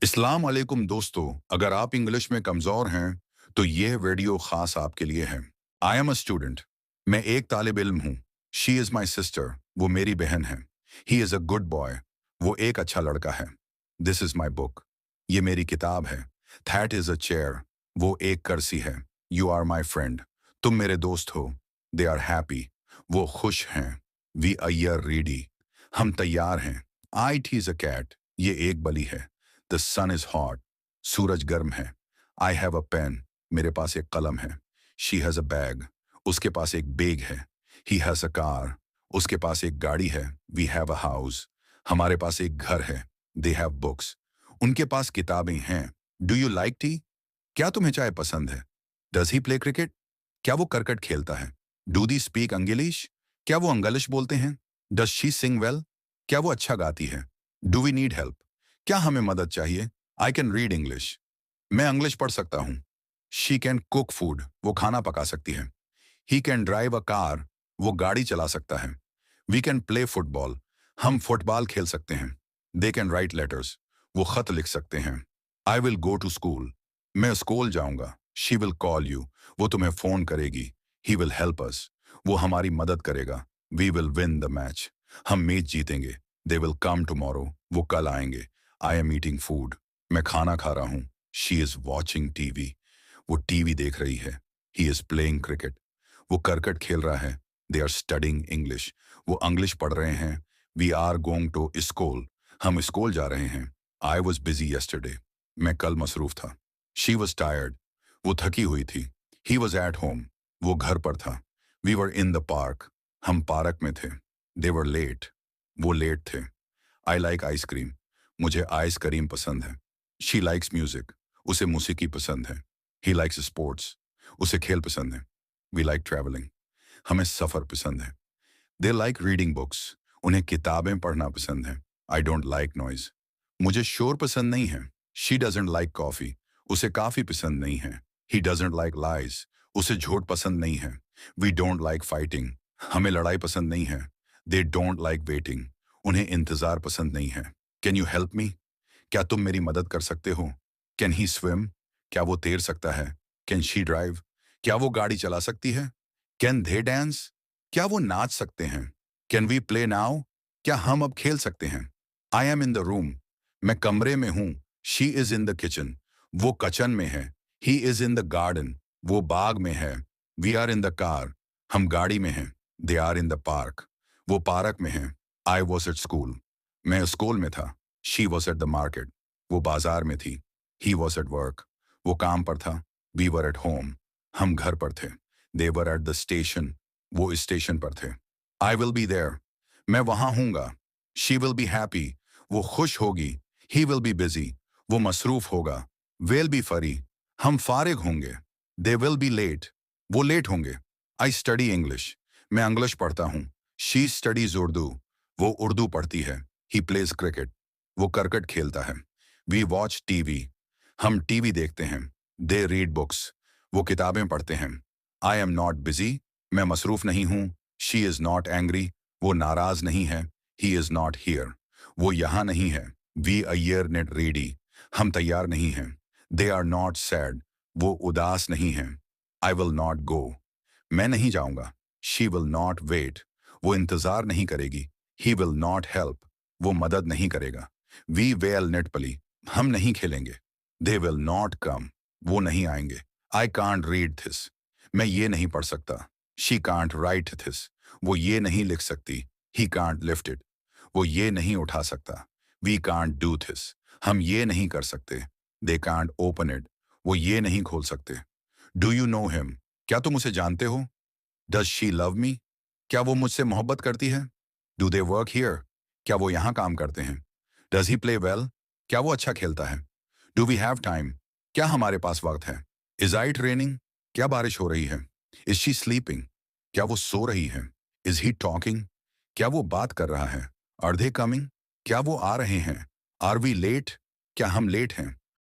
अस्सलाम वालेकुम दोस्तों, अगर आप इंग्लिश में कमज़ोर हैं तो यह वीडियो ख़ास आपके लिए है। I am a student. मैं एक तालिब इल्म हूँ। She is my sister. वो मेरी बहन है। He is a good boy. वो एक अच्छा लड़का है। This is my book. ये मेरी किताब है। That is a chair. वो एक कुर्सी है। You are my friend. तुम मेरे दोस्त हो। They are happy. वो खुश हैं। We are ready. हम तैयार हैं। I is a cat. ये एक बली है। The sun is hot. सूरज गर्म है। I have a pen. मेरे पास एक कलम है। She has a bag. उसके पास एक बैग है। He has a car. उसके पास एक गाड़ी है। We have a house. हमारे पास एक घर है। They have books. उनके पास किताबें हैं। Do you like tea? क्या तुम्हें चाय पसंद है? Does he play cricket? क्या वो क्रिकेट खेलता है? Do they speak English? क्या वो अंग्लिश बोलते हैं? Does she sing well? क्या वो अच्छा गाती है? Do we need help? क्या हमें मदद चाहिए? I can read English. मैं इंग्लिश पढ़ सकता हूँ। She can cook food. वो खाना पका सकती है। He can drive a car. वो गाड़ी चला सकता है। We can play football. हम फुटबॉल खेल सकते हैं। They can write letters. वो खत लिख सकते हैं। I will go to school. मैं स्कूल जाऊंगा। She will call you. वो तुम्हें फोन करेगी। He will help us. वो हमारी मदद करेगा। We will win the match. हम मैच जीतेंगे। They will come tomorrow. वो कल आएंगे। I am eating food. मैं खाना खा रहा हूँ। She is watching TV. वो टीवी देख रही है। He is playing cricket. वो क्रिकेट खेल रहा है। They are studying English. वो इंग्लिश पढ़ रहे हैं। We are going to school. हम स्कूल जा रहे हैं। I was busy yesterday. मैं कल मसरूफ था। She was tired. वो थकी हुई थी। He was at home. वो घर पर था। We were in the park. हम पार्क में थे। They were late. वो लेट थे। I like ice cream. मुझे आइसक्रीम पसंद है। She likes music. उसे मौसीकी पसंद है। He likes sports. उसे खेल पसंद है। We like travelling. हमें सफ़र पसंद है। They like reading books. उन्हें किताबें पढ़ना पसंद है। I don't like noise. मुझे शोर पसंद नहीं है। She doesn't like coffee. उसे काफ़ी पसंद नहीं है। He doesn't like lies. उसे झूठ पसंद नहीं है। We don't like fighting. हमें लड़ाई पसंद नहीं है। They don't like waiting. उन्हें इंतज़ार पसंद नहीं है। Can you help me? क्या तुम मेरी मदद कर सकते हो? Can he swim? क्या वो तैर सकता है? Can she drive? क्या वो गाड़ी चला सकती है? Can they dance? क्या वो नाच सकते हैं? Can we play now? क्या हम अब खेल सकते हैं? I am in the room. मैं कमरे में हूँ। She is in the kitchen. वो किचन में है। He is in the garden. वो बाग में है। We are in the car. हम गाड़ी में हैं। They are in the park. वो पार्क में है। I was at school. मैं स्कूल में था। She was at the market. वो बाजार में थी। He was at work. वो काम पर था। We were at home. हम घर पर थे। They were at the station. वो स्टेशन पर थे। I will be there. मैं वहां हूंगा। She will be happy. वो खुश होगी। He will be busy. वो मसरूफ होगा। Will be free. हम फारिग होंगे। They will be late. वो लेट होंगे। I study English. मैं इंग्लिश पढ़ता हूँ। She studies Urdu. वो उर्दू पढ़ती है। He plays cricket. वो क्रिकेट खेलता है। We watch TV. हम टीवी देखते हैं। They read books. वो किताबें पढ़ते हैं। I am not busy. मैं मसरूफ नहीं हूँ। She is not angry. वो नाराज नहीं है। He is not here. वो यहाँ नहीं है। We are not ready. हम तैयार नहीं हैं। They are not sad. वो उदास नहीं हैं। I will not go. मैं नहीं जाऊंगा। She will not wait. वो इंतजार नहीं करेगी। He will not help. वो मदद नहीं करेगा। वी वेल नेट पली। हम नहीं खेलेंगे। They will not come. वो नहीं आएंगे। I can't read this. मैं ये नहीं पढ़ सकता। She can't write this. वो ये नहीं लिख सकती। He can't lift it. वो ये नहीं उठा सकता। We can't do this. हम ये नहीं कर सकते। They can't open it. वो ये नहीं खोल सकते। Do you know him? क्या तुम उसे जानते हो? Does she love me? क्या वो मुझसे मोहब्बत करती है? Do they work here? क्या वो यहाँ काम करते हैं? Does he play well? क्या वो अच्छा खेलता है? Do we have time? क्या हमारे पास वक्त है? Is it raining? क्या बारिश हो रही है? Is she sleeping? क्या वो सो रही है? Is he talking? क्या वो बात कर रहा है? Are they coming? क्या वो आ रहे हैं? Are we late? क्या हम लेट हैं?